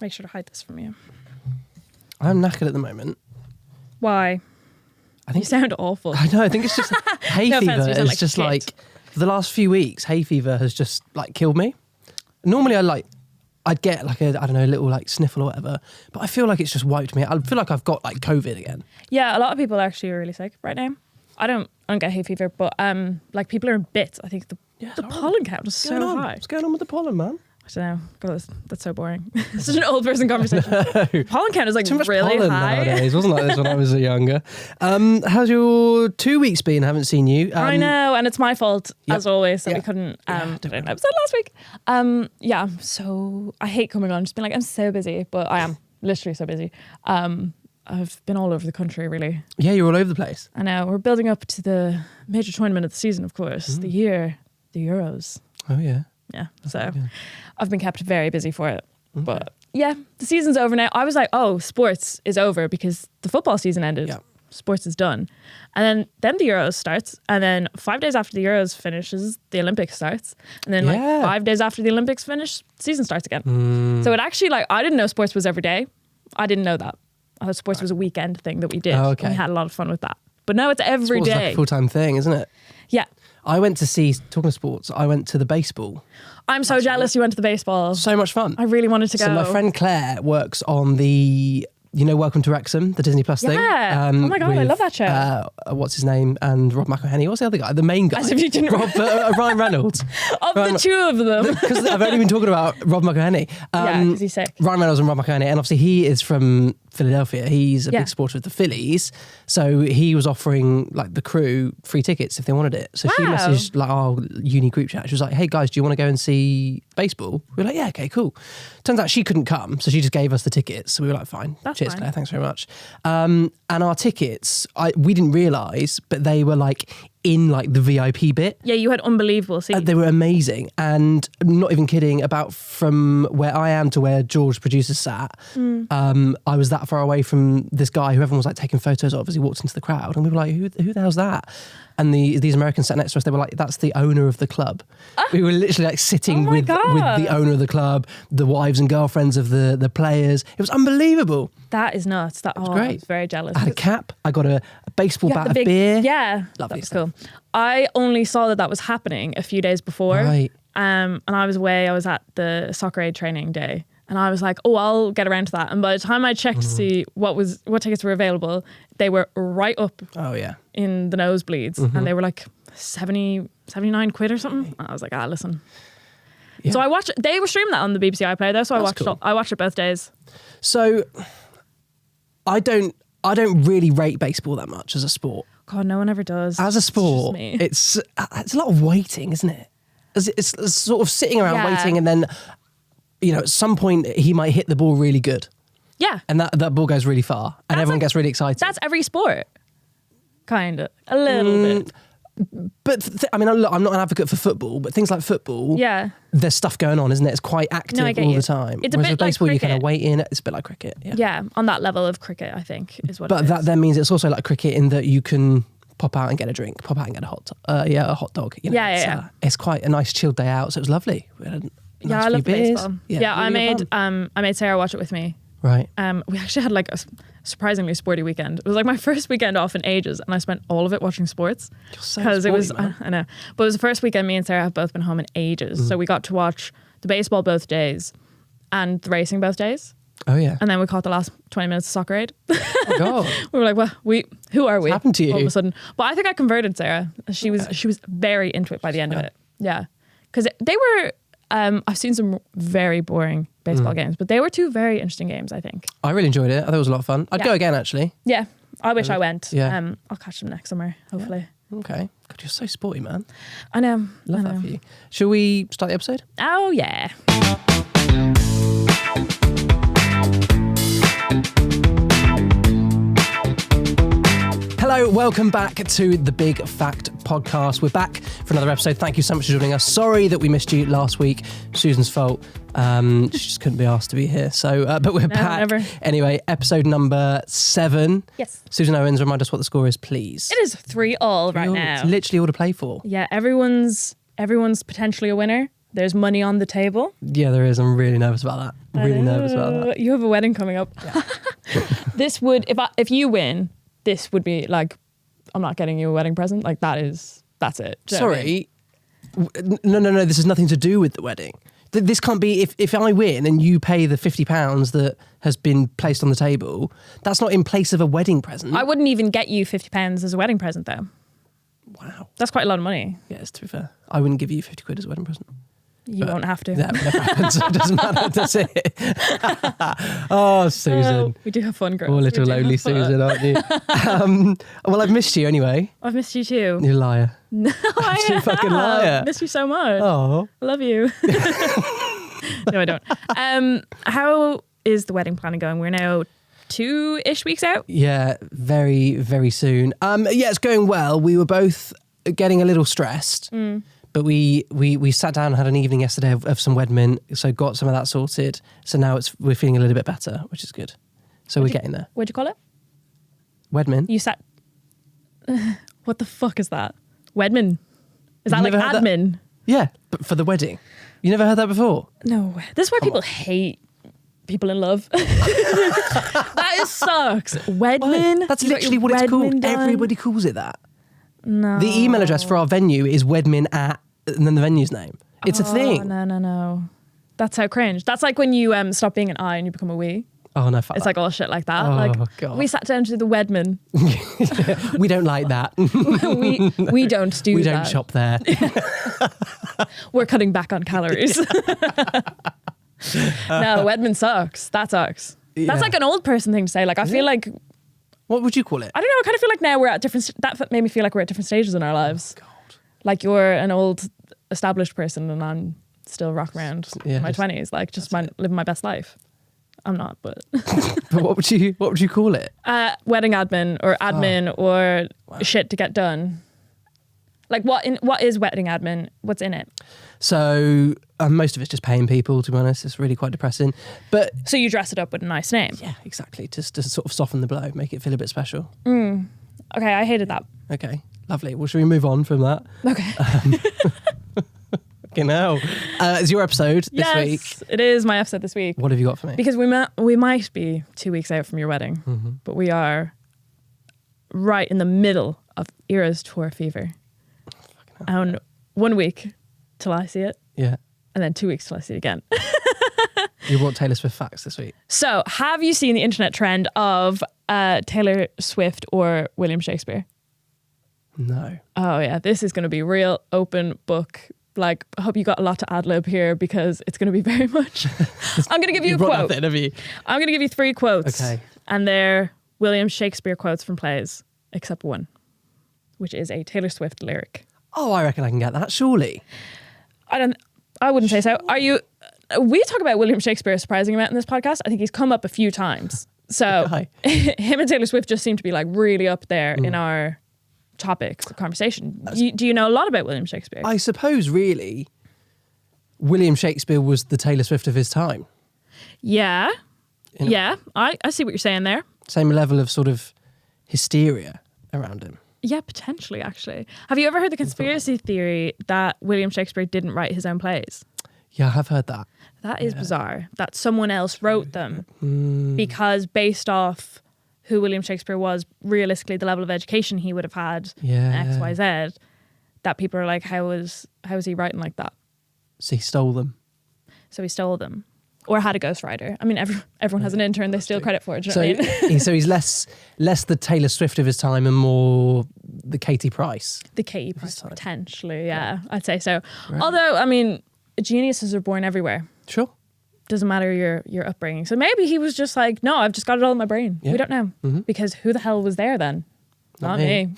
make sure to hide this from you. I'm knackered at the moment. Why? I think you sound awful. I know. I think it's just hay No fever. offense, you sound It's like just shit. like for the last few weeks, hay fever has just like killed me. Normally, I'd get like a little like sniffle or whatever, but I feel like it's just wiped me. I feel like I've got like COVID again. Yeah, a lot of people actually are really sick right now. I don't get hay fever, but like people are in bits. I think the pollen count is so high. What's going on with the pollen, man? I don't know. God, that's so boring. It's such an old person conversation. No. Pollen count is like Too much really pollen high. nowadays. Wasn't like this when I was younger. How's your 2 weeks been? I haven't seen you. I know, and it's my fault as always that we couldn't do an episode last week. So I hate coming on, just being like, I'm so busy, but I am literally so busy. I've been all over the country, really. Yeah, you're all over the place. I know. We're building up to the major tournament of the season, of course, the Euros. Oh yeah. Yeah, so I've been kept very busy for it. Okay. But yeah, the season's over now. I was like, oh, sports is over because the football season ended. Yeah. Sports is done. And then the Euros starts. And then 5 days after the Euros finishes, the Olympics starts. And then like 5 days after the Olympics finish, season starts again. So it actually I didn't know sports was every day. I didn't know that. I thought sports was a weekend thing that we did. Oh, okay. And we had a lot of fun with that. But no, it's every day. It's like a full-time thing, isn't it? Yeah. I went to see, talking of sports, I went to the baseball. I'm so jealous you went to the baseball. So much fun. I really wanted to go. So my friend Claire works on the, Welcome to Wrexham, the Disney Plus thing. Yeah. Oh my God, I love that show. What's his name? And Rob McElhenney. What's the other guy? The main guy. As if you didn't Ryan Reynolds. The two of them. Because I've only been talking about Rob McElhenney. Yeah, because he's sick. Ryan Reynolds and Rob McElhenney. And obviously he is from Philadelphia. He's a big supporter of the Phillies. So he was offering like the crew free tickets if they wanted it. So she messaged like our uni group chat. She was like, hey guys, do you want to go and see baseball? We were like, yeah, okay, cool. Turns out she couldn't come. So she just gave us the tickets. So we were like, fine. Cheers, Claire. Thanks very much. And our tickets, we didn't realise, but they were like in like the VIP bit. Yeah, you had unbelievable seats. They were amazing. And I'm not even kidding, about from where I am to where George producer sat, I was that far away from this guy who everyone was like taking photos of as he walked into the crowd. And we were like, who the hell's that? And these Americans sat next to us, they were like, that's the owner of the club. We were literally like sitting with the owner of the club, the wives and girlfriends of the players. It was unbelievable. That is nuts. That was great. I was very jealous. I had a cap. I got a baseball bat of beer. Yeah. Lovely. That was cool. I only saw that was happening a few days before. Right. And I was away. I was at the soccer aid training day. And I was like, oh, I'll get around to that. And by the time I checked to see what tickets were available, they were right up in the nosebleeds. And they were like 79 quid or something. And I was like, listen. Yeah. So I watched, they were streaming that on the BBC iPlayer though. So I watched it both days. So I don't really rate baseball that much as a sport. God, no one ever does. As a sport, it's a lot of waiting, isn't it? It's sort of sitting around waiting, and then at some point he might hit the ball really good. Yeah, and that ball goes really far, and everyone gets really excited. That's every sport, kind of a little bit. But I'm not an advocate for football, but things like football, there's stuff going on, isn't it? It's quite active all the time. It's a bit like baseball, cricket. you kind of wait in. It's a bit like cricket. Yeah, on that level of cricket, I think is what. But that then means it's also like cricket in that you can pop out and get a drink, pop out and get a hot dog. It's quite a nice chilled day out, so it was lovely. We had a nice I love beers. baseball. Yeah, really I made Sarah watch it with me. Right. We actually had like a surprisingly sporty weekend. It was like my first weekend off in ages, and I spent all of it watching sports because it was. I know, but it was the first weekend me and Sarah have both been home in ages, so we got to watch the baseball both days and the racing both days. Oh yeah. And then we caught the last 20 minutes of soccer aid. Oh God. We were like, well, who are we? What's happened to you? All of a sudden. But I think I converted Sarah. She was very into it by the end of it. Yeah. Because they were, I've seen some very boring baseball games, but they were two very interesting games, I think. I really enjoyed it. I thought it was a lot of fun. I'd go again, actually. Yeah. I wish I went. Yeah. I'll catch them next summer, hopefully. Yeah. Okay. God, you're so sporty, man. I know. Love that for you. Shall we start the episode? Oh, yeah. Hello, welcome back to the Big Fact Podcast. We're back for another episode. Thank you so much for joining us. Sorry that we missed you last week. Susan's fault. She just couldn't be asked to be here. So, but we're back. Never. Anyway, episode number 7. Yes. Susan Owens, remind us what the score is, please. It is 3-3 right now. It's literally all to play for. Yeah, everyone's potentially a winner. There's money on the table. Yeah, there is. I'm really nervous about that. Really nervous about that. You have a wedding coming up. Yeah. This would, if you win, this would be like, I'm not getting you a wedding present. Like that's it. Sorry. No. This has nothing to do with the wedding. This can't be, if I win and you pay the £50 that has been placed on the table, that's not in place of a wedding present. I wouldn't even get you £50 as a wedding present though. Wow. That's quite a lot of money. Yes, to be fair. I wouldn't give you 50 quid as a wedding present. You won't have to. That never happens. It doesn't matter. That's it. Oh, Susan. We do have fun, girls. Poor little lonely Susan, aren't you? Well, I've missed you anyway. I've missed you too. You're a liar. No, Absolute fucking liar. I miss you so much. Oh. I love you. No, I don't. How is the wedding planning going? We're now 2-ish weeks out. Yeah, very, very soon. Yeah, it's going well. We were both getting a little stressed. But we sat down and had an evening yesterday of some Wedmin, so got some of that sorted. So now we're feeling a little bit better, which is good. So we're getting there. What'd you call it? Wedmin. You sat... What the fuck is that? Wedmin. Is that like admin? That? Yeah, but for the wedding. You never heard that before? No. This is why people hate people in love. That sucks. Wedmin. That's literally what it's called. Done. Everybody calls it that. No. The email address for our venue is wedmin@ and then the venue's name. It's a thing. No. That's so cringe. That's like when you stop being an I and you become a we. Oh no, fuck It's that. like all shit like that. Oh, like God. we sat down to the Wedman. We don't like that. we don't do that. We don't shop there. We're cutting back on calories. No, Wedman sucks. That sucks. Yeah. That's like an old person thing to say. Like I feel like... What would you call it? I don't know. I kind of feel like now we're at different... That made me feel like we're at different stages in our lives. Oh, God. Like you're an old established person and I'm still rocking around in my 20s. Like just living my best life. I'm not, but... But what would you call it? Wedding admin or shit to get done. Like what is wedding admin? What's in it? So most of it's just paying people, to be honest. It's really quite depressing. But so you dress it up with a nice name. Yeah, exactly. Just to sort of soften the blow, make it feel a bit special. Okay, I hated that. Okay, lovely. Well, should we move on from that? Okay. Fucking hell. It's your episode this week. Yes, it is my episode this week. What have you got for me? Because we might be 2 weeks out from your wedding, but we are right in the middle of Eras tour fever. And 1 week till I see it. Yeah. And then 2 weeks till I see it again. You brought Taylor Swift facts this week. So, have you seen the internet trend of Taylor Swift or William Shakespeare? No. Oh yeah, this is going to be real open book. Like, I hope you got a lot to ad-lib here because it's going to be very much. I'm going to give you a quote. Nothing, have you? I'm going to give you 3 quotes. Okay. And they're William Shakespeare quotes from plays, except one, which is a Taylor Swift lyric. Oh, I reckon I can get that, surely. I wouldn't say so. Are you... We talk about William Shakespeare a surprising amount in this podcast. I think he's come up a few times. So him and Taylor Swift just seem to be like really up there in our topics of conversation. Do you know a lot about William Shakespeare? I suppose, really, William Shakespeare was the Taylor Swift of his time. Yeah. Yeah. I see what you're saying there. Same level of sort of hysteria around him. Yeah, potentially, actually. Have you ever heard the conspiracy theory that William Shakespeare didn't write his own plays? Yeah, I have heard that. That is bizarre. That someone else wrote them because based off who William Shakespeare was, realistically, the level of education he would have had, X, Y, Z, that people are like, how is he writing like that? So he stole them. So he stole them. Or had a ghostwriter. I mean, everyone has an intern they steal credit for. Do you know what I mean? So he's less the Taylor Swift of his time and more the Katie Price. The Katie Price, potentially, yeah. I'd say so. Right. Although, I mean, geniuses are born everywhere. Sure. Doesn't matter your upbringing. So maybe he was just like, no, I've just got it all in my brain. Yeah. We don't know. Because who the hell was there then? Not me.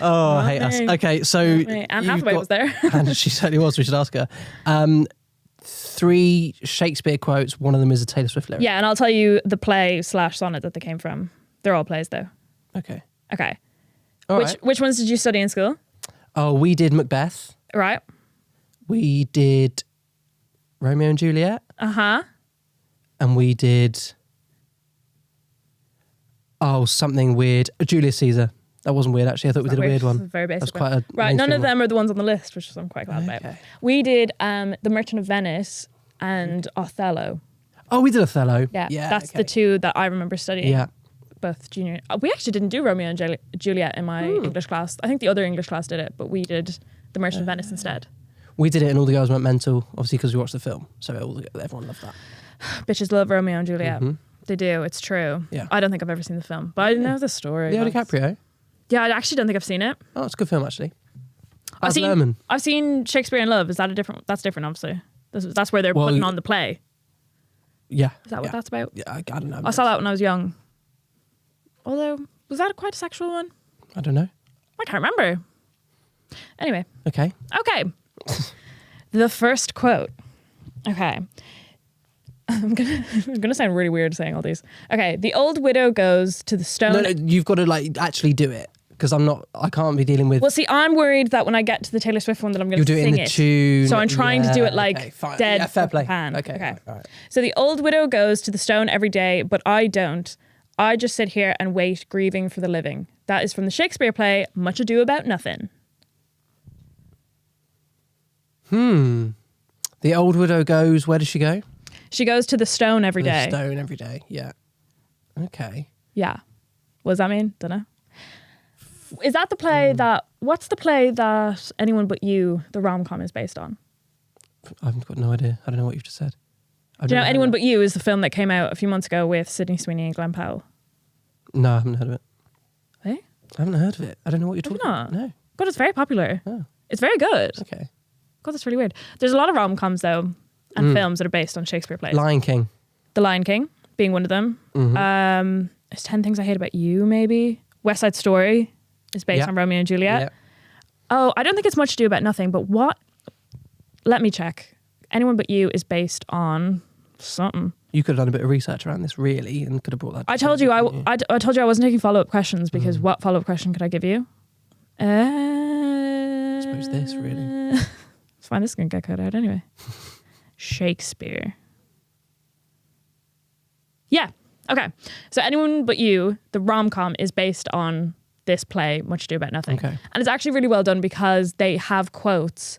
Oh, I hate us. Okay, so... Anne Hathaway was there. And she certainly was. We should ask her. 3 Shakespeare quotes. One of them is a Taylor Swift lyric. Yeah, and I'll tell you the play/sonnet that they came from. They're all plays, though. Okay. Which ones did you study in school? Oh, we did Macbeth. Right. We did Romeo and Juliet. Uh-huh. And we did... Oh, something weird. Julius Caesar. That wasn't weird, actually. I thought we did a weird one. Very basic. That's quite a right, none of one. them are the ones on the list, which I'm quite glad about. We did The Merchant of Venice and Othello. Oh, we did Othello. Yeah, that's the two that I remember studying. Yeah. Both junior. We actually didn't do Romeo and Juliet in my English class. I think the other English class did it, but we did The Merchant of Venice instead. We did it and all the girls went mental, obviously because we watched the film. So everyone loved that. Bitches love Romeo and Juliet. Mm-hmm. They do. It's true. Yeah. I don't think I've ever seen the film, but I know the story. Leo DiCaprio? Yeah, I actually don't think I've seen it. Oh, it's a good film, actually. I've seen Shakespeare in Love. Is that that's different, obviously. That's where they're putting on the play. Yeah. Is that what that's about? Yeah, I don't know. I saw that when I was young. Although, was that quite a sexual one? I don't know. I can't remember. Anyway. Okay. The first quote. Okay. I'm gonna sound really weird saying all these. Okay. The old widow goes to the stone. No, you've got to actually do it because I can't be dealing with. Well, see, I'm worried that when I get to the Taylor Swift one that I'm going to sing it. You'll do it in the tune. So I'm trying to do it dead. Yeah, fair play. Pan. Okay. All right. So the old widow goes to the stone every day, but I don't. I just sit here and wait, grieving for the living. That is from the Shakespeare play, Much Ado About Nothing. The old widow goes, where does she go? She goes to the stone every day. The stone every day, yeah. Okay. Yeah. What does that mean? Don't know. Is that the play what's the play that Anyone But You, the rom-com, is based on? I've got no idea. I don't know what you've just said. Do you know Anyone But You is the film that came out a few months ago with Sydney Sweeney and Glenn Powell? No, I haven't heard of it. Eh? I haven't heard of it. I don't know what you're talking about. No. God, it's very popular. Oh. It's very good. Okay. God, that's really weird. There's a lot of rom-coms, though, and films that are based on Shakespeare plays. Lion King. The Lion King being one of them. Mm-hmm. There's 10 Things I Hate About You, maybe. West Side Story is based on Romeo and Juliet. Yeah. Oh, I don't think it's Much Ado About Nothing, but what? Let me check. Anyone But You is based on something. You could have done a bit of research around this, really, and could have brought that. I told you I told you I wasn't taking follow-up questions because what follow-up question could I give you? I suppose this, really. It's fine. This is going to get cut out anyway. Shakespeare. Yeah. Okay. So Anyone But You, the rom-com, is based on this play, Much Ado About Nothing. Okay. And it's actually really well done because they have quotes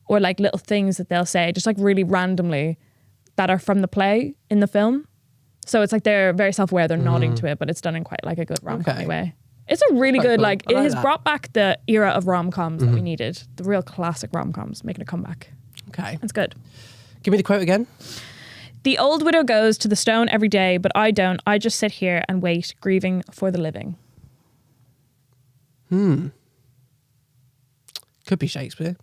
or little things that they'll say just really randomly that are from the play in the film. So it's they're very self-aware, they're nodding to it, but it's done in quite a good rom-com way. It's a really good, cool. it has brought back the era of rom-coms that we needed. The real classic rom-coms making a comeback. Okay. It's good. Give me the quote again. The old widow goes to the stone every day, but I don't. I just sit here and wait, grieving for the living. Could be Shakespeare.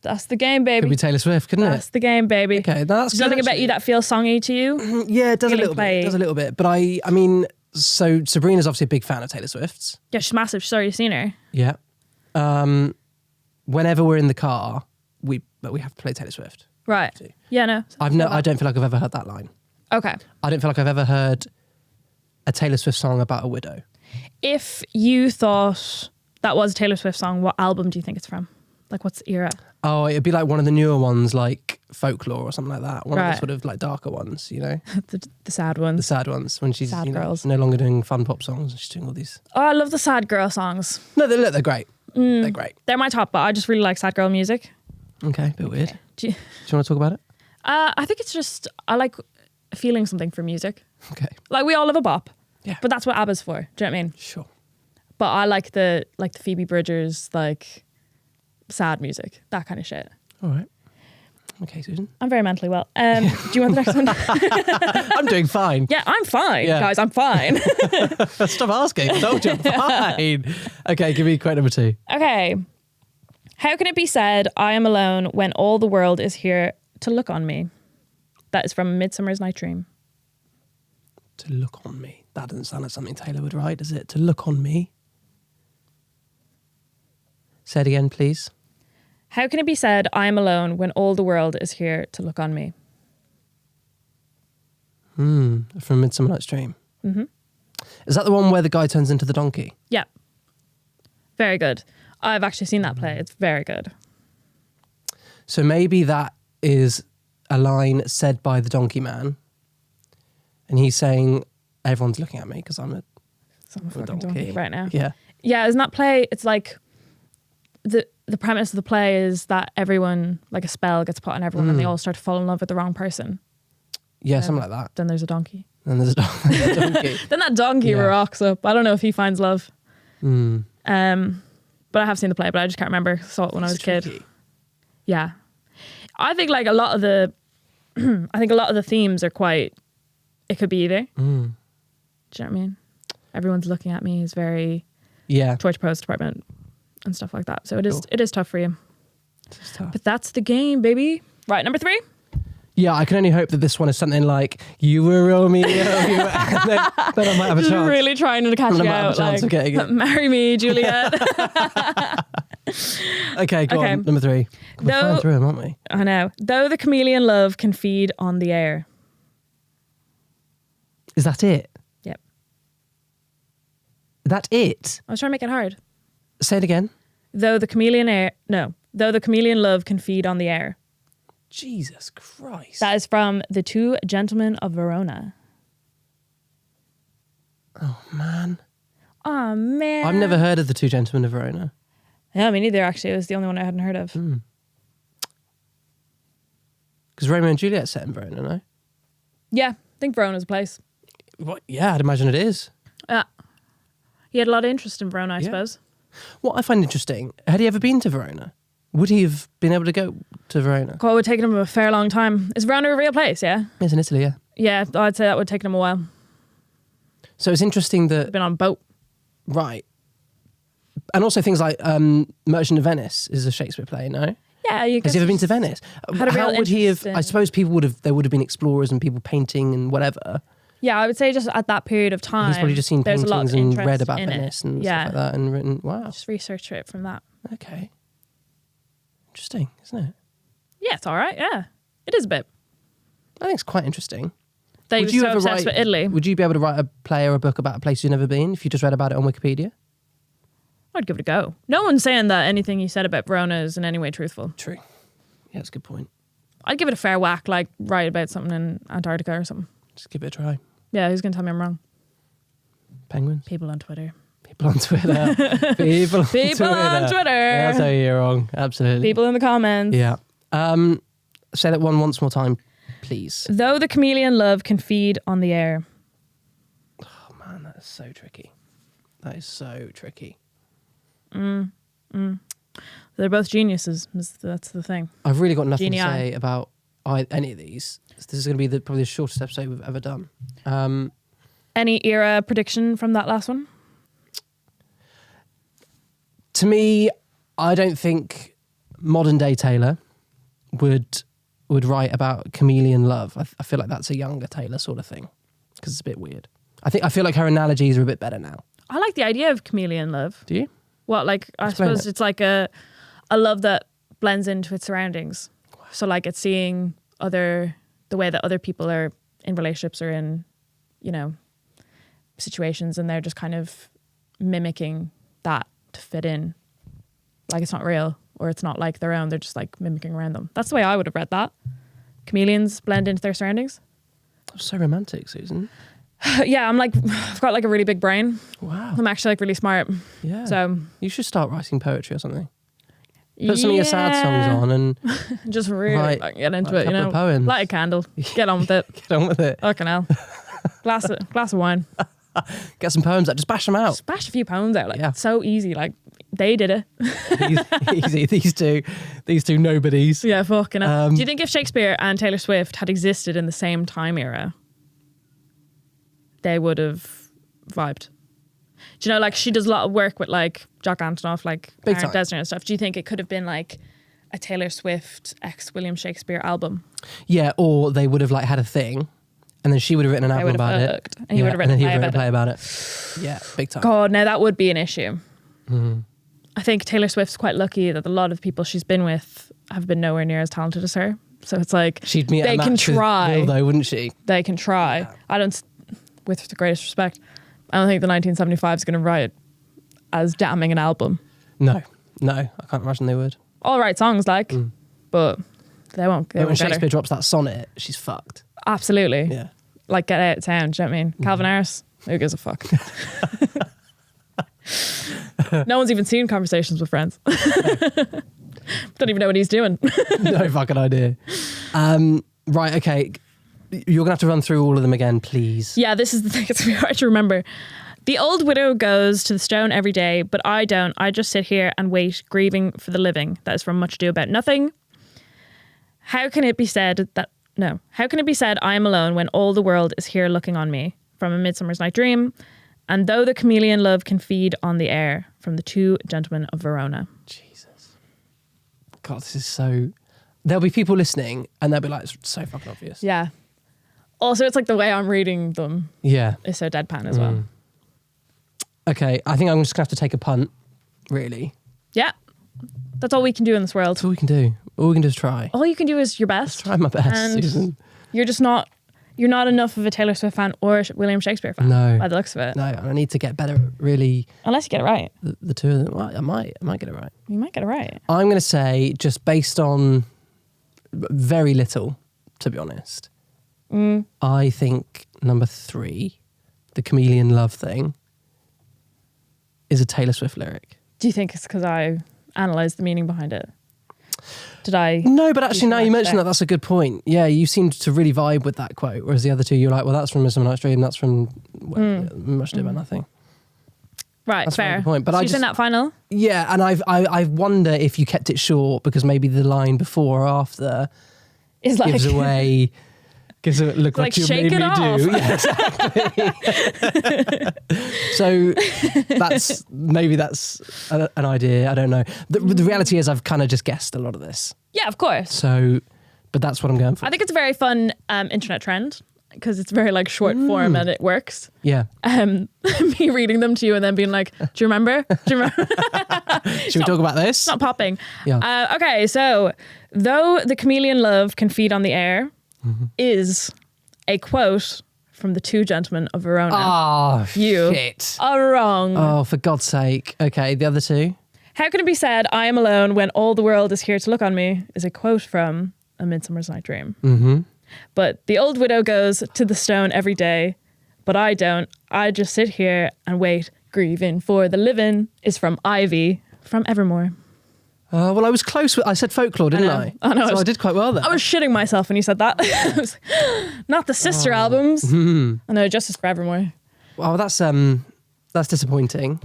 That's the game, baby. Could be Taylor Swift, couldn't it? That's the game, baby. Okay, that's There's nothing about you that feels songy to you? Yeah, it does a Feeling little bit. It does a little bit. But I mean, so Sabrina's obviously a big fan of Taylor Swift's. Yeah, she's massive. She's already seen her. Yeah. Whenever we're in the car, we have to play Taylor Swift. Right. Yeah, no. I don't feel like I've ever heard that line. Okay. I don't feel like I've ever heard a Taylor Swift song about a widow. If you thought that was a Taylor Swift song, what album do you think it's from? What's era? Oh, it'd be one of the newer ones, like Folklore or something like that. One of the sort of darker ones, you know? the sad ones. The sad ones, when she's sad girls. No longer doing fun pop songs. She's doing all these. Oh, I love the sad girl songs. No, they're great. They're great. They're my top, but I just really like sad girl music. Okay, a bit weird. Do you want to talk about it? I think it's just, I like feeling something for music. Okay. We all love a bop. Yeah. But that's what ABBA's for. Do you know what I mean? Sure. But I like the Phoebe Bridgers, sad music, that kind of shit. All right. Okay, Susan. I'm very mentally well. Do you want the next one? I'm doing fine. Yeah, I'm fine, guys. I'm fine. Stop asking. I told you I'm fine. Okay, give me quote number 2. Okay. How can it be said, I am alone when all the world is here to look on me? That is from Midsummer's Night Dream. To look on me. That doesn't sound like something Taylor would write, does it? To look on me. Say it again, please. How can it be said, I am alone when all the world is here to look on me? From Midsummer Night's Dream. Mm-hmm. Is that the one where the guy turns into the donkey? Yeah. Very good. I've actually seen that play. It's very good. So maybe that is a line said by the donkey man. And he's saying, everyone's looking at me because I'm a fucking donkey right now. Yeah. Yeah, isn't that play? It's like the premise of the play is that everyone, like a spell gets put on everyone and they all start to fall in love with the wrong person. Yeah, something like that. Then there's a donkey. Then there's a donkey. Then that donkey rocks up. I don't know if he finds love. But I have seen the play, but I just can't remember. Saw it when I was a kid. Yeah. I think like a lot of the themes are quite, it could be either. Do you know what I mean? Everyone's looking at me is very torture post department and stuff like that. So it is tough for you. It's tough. But that's the game, baby. Right, number 3. Yeah, I can only hope that this one is something like, you were Romeo, then I might have a Just chance. really trying to catch you out. Of getting it. Marry me, Juliet. Okay, go on. Number 3. We're flying through them, aren't we? I know. Though the chameleon love can feed on the air. Is that it? Yep. That's it? I was trying to make it hard. Say it again. Though the chameleon love can feed on the air. Jesus Christ. That is from The Two Gentlemen of Verona. Oh, man. Oh, man. I've never heard of The Two Gentlemen of Verona. Yeah, me neither, actually. It was the only one I hadn't heard of. Because Romeo and Juliet's set in Verona, no? Yeah, I think Verona's a place. What? Yeah, I'd imagine it is. Yeah. He had a lot of interest in Verona, I suppose. What I find interesting, had he ever been to Verona? Would he have been able to go to Verona? God, it would take him a fair long time. Is Verona a real place, yeah? It's in Italy, yeah. Yeah, I'd say that would take him a while. So it's interesting that... Been on a boat. Right. And also things like Merchant of Venice is a Shakespeare play, no? Yeah, you Has he ever been to Venice? How would he have... in... I suppose there would have been explorers and people painting and whatever. Yeah, I would say just at that period of time. He's probably just seen paintings and read about Venice it. and stuff like that and written, wow. Just research it from that. Okay. Interesting, isn't it? Yeah, it's all right, yeah. It is a bit. I think it's quite interesting. They were so obsessed with Italy. Would you be able to write a play or a book about a place you've never been if you just read about it on Wikipedia? I'd give it a go. No one's saying that anything you said about Verona is in any way truthful. True. Yeah, that's a good point. I'd give it a fair whack, like write about something in Antarctica or something. Just give it a try. Yeah, who's going to tell me I'm wrong? Penguins? People on Twitter. People on Twitter. People on Twitter. I'll tell you you're wrong. Absolutely. People in the comments. Yeah. Say that one once more time, please. Though the chameleon love can feed on the air. Oh, man, that is so tricky. That is so tricky. They're both geniuses. That's the thing. I've really got nothing to say about any of these. This is going to be probably the shortest episode we've ever done. Any era prediction from that last one? To me, I don't think modern day Taylor would write about chameleon love. I feel like that's a younger Taylor sort of thing because it's a bit weird. I feel like her analogies are a bit better now. I like the idea of chameleon love. Do you? Well, like I suppose it's like a love that blends into its surroundings. So like it's seeing the way that other people are in relationships or in, situations, and they're just kind of mimicking that to fit in. Like it's not real or it's not like their own. They're just like mimicking around them. That's the way I would have read that. Chameleons blend into their surroundings. That's so romantic, Susan. Yeah, I've got like a really big brain. Wow. I'm actually like really smart. Yeah. So you should start writing poetry or something. Put some of your sad songs on and just really get into it. Poems. Light a candle. Get on with it. Get on with it. Fucking hell. Glass of wine. Get some poems out. Just bash them out. Just bash a few poems out. It's so easy. Like they did it. Easy. These two nobodies. Yeah, fucking hell. Do you think if Shakespeare and Taylor Swift had existed in the same time era, they would have vibed? Do you know, like she does a lot of work with like Jack Antonoff, like Aaron Dessner and stuff. Do you think it could have been like a Taylor Swift x William Shakespeare album? Yeah, or they would have like had a thing, and then she would have written an album about it, and he would have written a play about it. Yeah, big time. God, now that would be an issue. I think Taylor Swift's quite lucky that a lot of the people she's been with have been nowhere near as talented as her. So it's like she'd meet they can try, Will, though, wouldn't she? They can try. Yeah. I don't, with the greatest respect, I don't think the 1975 is going to write as damning an album. No, I can't imagine they would. All right songs, but they won't. When Shakespeare drops that sonnet, she's fucked. Absolutely. Yeah. Like Get Out of Town. Do you know what I mean? Calvin Harris. Who gives a fuck? No one's even seen Conversations with Friends. Don't even know what he's doing. No fucking idea. Right, okay. You're going to have to run through all of them again, please. Yeah, this is the thing. It's going to be hard to remember. The old widow goes to the stone every day, but I don't. I just sit here and wait, grieving for the living. That is from Much Ado About Nothing. How can it be said I am alone when all the world is here looking on me? From A Midsummer's Night Dream. And though the chameleon love can feed on the air. From The Two Gentlemen of Verona. Jesus. God, this is so... There'll be people listening and they'll be like, it's so fucking obvious. Yeah. Also, it's like the way I'm reading them is so deadpan as well. Okay, I think I'm just going to have to take a punt, really. Yeah. That's all we can do in this world. That's all we can do. All we can do is try. All you can do is your best. Try my best, and Susan. You're not enough of a Taylor Swift fan or William Shakespeare fan. No. By the looks of it. No, I need to get better at really... Unless you get it right. The two of them. Well, I might get it right. You might get it right. I'm going to say, just based on very little, to be honest, I think number 3, the chameleon love thing, is a Taylor Swift lyric. Do you think it's because I analysed the meaning behind it? Did I? No, but actually now you mention that, that's a good point. Yeah, you seemed to really vibe with that quote, whereas the other two, you're like, well, that's from Midsummer Night's Dream, that's from Much Ado About Nothing. Right, that's fair. A good point. But so you're in that final? Yeah, and I wonder if you kept it short because maybe the line before or after is like gives away... Gives it look like you made me off. do. Yeah, exactly. So that's an idea. I don't know. The reality is I've kind of just guessed a lot of this. Yeah, of course. So, but that's what I'm going for. I think it's a very fun internet trend because it's very like short form and it works. Yeah. Me reading them to you and then being like, do you remember? Should we talk about this? It's not popping. Yeah. Okay, so though the chameleon love can feed on the air, is a quote from The Two Gentlemen of Verona. Oh, you shit. are wrong. Oh, for God's sake. Okay, the other two. How can it be said, I am alone when all the world is here to look on me, is a quote from A Midsummer's Night Dream. Mm-hmm. But the old widow goes to the stone every day, but I don't. I just sit here and wait, grieving for the living, is from Ivy, from Evermore. Well, I was close. I said folklore, didn't I? I know. So I did quite well there. I was shitting myself when you said that. I was like, not the sister albums. I know, Justice for Evermore. Well, that's disappointing.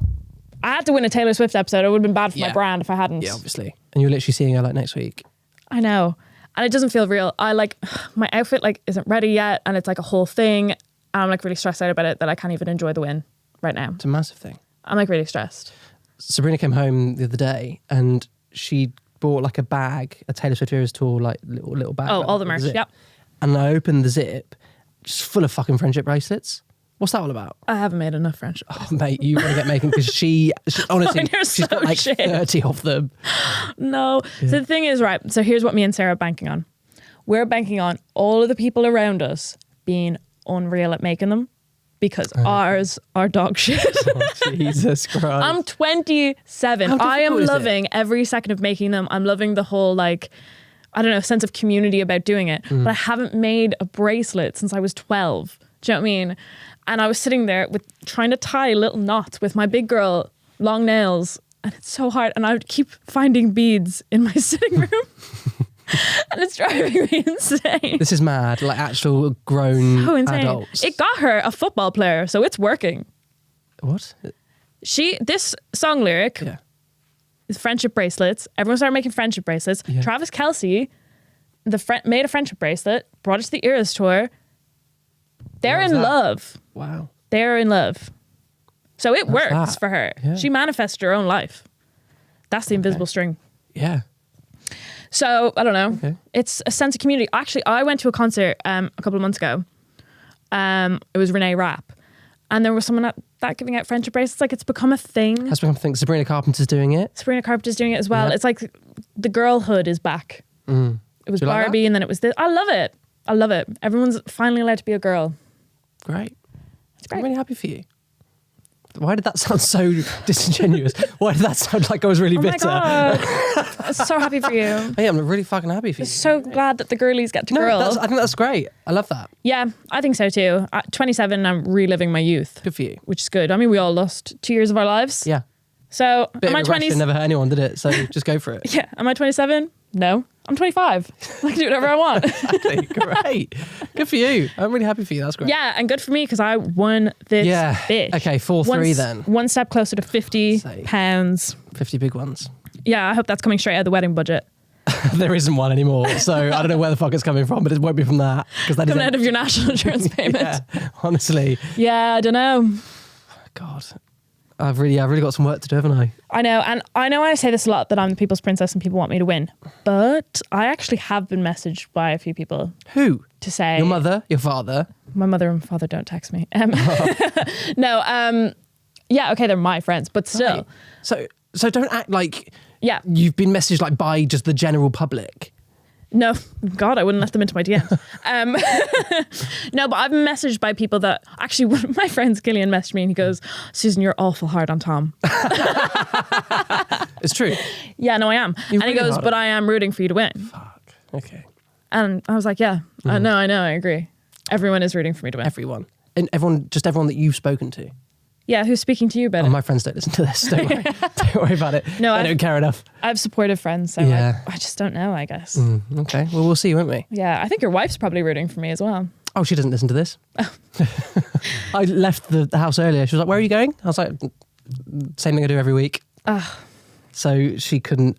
I had to win a Taylor Swift episode. It would have been bad for my brand if I hadn't. Yeah, obviously. And you're literally seeing her like next week. I know. And it doesn't feel real. I like, my outfit like isn't ready yet. And it's like a whole thing. And I'm like really stressed out about it that I can't even enjoy the win right now. It's a massive thing. I'm like really stressed. Sabrina came home the other day and she bought like a bag, a Taylor Swift Eras Tour like little bag. Oh, all the merch, yep. And I opened the zip, just full of fucking friendship bracelets. What's that all about? I haven't made enough friendship. Oh, mate, you want to get making because she honestly, she's got like shit. 30 of them. No. Yeah. So the thing is, right, so here's what me and Sarah are banking on. We're banking on all of the people around us being unreal at making them because ours are dog shit. Oh, Jesus Christ. I'm 27. I am loving every second of making them. I'm loving the whole like, I don't know, sense of community about doing it. But I haven't made a bracelet since I was 12. Do you know what I mean? And I was sitting there with trying to tie little knots with my big girl, long nails. And it's so hard. And I would keep finding beads in my sitting room. And it's driving me insane. This is mad. Like actual grown adults. It got her a football player, so it's working. What? This song lyric is friendship bracelets. Everyone started making friendship bracelets. Yeah. Travis Kelce made a friendship bracelet, brought it to the Eras Tour. They're in love. Wow. They're in love. So it works for her. Yeah. She manifested her own life. That's the invisible string. Yeah. So, I don't know. Okay. It's a sense of community. Actually, I went to a concert a couple of months ago. It was Renee Rapp. And there was someone at that giving out friendship bracelets. Like, it's become a thing. That's become a thing. Sabrina Carpenter's doing it. Sabrina Carpenter's doing it as well. Yeah. It's like the girlhood is back. It was Barbie and then it was this. I love it. I love it. Everyone's finally allowed to be a girl. Great. It's great. I'm really happy for you. Why did that sound so disingenuous? Why did that sound like I was really bitter? My God. I'm so happy for you. Hey, I'm really fucking happy for you. I'm so glad that the girlies get to girl. I think that's great. I love that. Yeah, I think so too. At 27, I'm reliving my youth. Good for you. Which is good. I mean, we all lost 2 years of our lives. Yeah. So Bit am I of aggression 20? never hurt anyone, did it? So just go for it. Yeah. Am I 27? No. I'm 25. I can do whatever I want. Exactly. Great. Good for you. I'm really happy for you. That's great. Yeah, and good for me because I won this bit. Okay, 4-3 then. One step closer to £50. 50 big ones. Yeah, I hope that's coming straight out of the wedding budget. There isn't one anymore, so I don't know where the fuck it's coming from, but it won't be from that because that coming out of your national insurance payment. Yeah, honestly. Yeah, I don't know. God, I've really got some work to do, haven't I? I know, and I know I say this a lot that I'm the people's princess and people want me to win, but I actually have been messaged by a few people. Who? To say your mother, your father. My mother and father don't text me. No, yeah, okay, they're my friends, but still. Right. So don't act like yeah you've been messaged like by just the general public. No, God, I wouldn't let them into my DMs. No, but I've been messaged by people that actually, one of my friends, Gillian, messaged me and he goes, Susan, you're awful hard on Tom. It's true. Yeah, no, I am. You're and he really goes, but I am rooting for you to win. Fuck. Okay. And I was like, yeah, I know, I agree. Everyone is rooting for me to win. Everyone. And everyone that you've spoken to. Yeah, who's speaking to you about it? My friends don't listen to this. Don't worry. Don't worry about it. No, I don't care enough. I have supportive friends, so yeah. I just don't know, I guess. Okay, well, we'll see, won't we? Yeah, I think your wife's probably rooting for me as well. Oh, she doesn't listen to this. I left the house earlier. She was like, where are you going? I was like, same thing I do every week. So she couldn't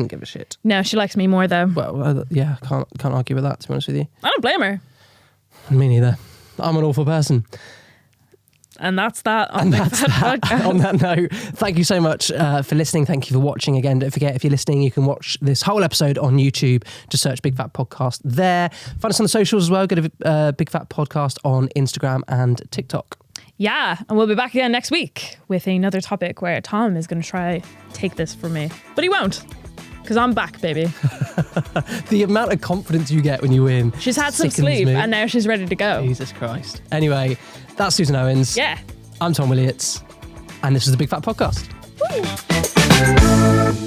give a shit. No, she likes me more though. Well, yeah, can't argue with that, to be honest with you. I don't blame her. Me neither. I'm an awful person. And that's that. On that note, thank you so much for listening. Thank you for watching. Again, don't forget, if you're listening, you can watch this whole episode on YouTube. Just search Big Fat Podcast there. Find us on the socials as well. Go to Big Fat Podcast on Instagram and TikTok. Yeah, and we'll be back again next week with another topic where Tom is going to try take this from me. But he won't, because I'm back, baby. The amount of confidence you get when you win. She's had some sleep and now she's ready to go. Jesus Christ. Anyway, that's Susan Owens. Yeah. I'm Tom Willits. And this is the Big Fat Podcast. Woo.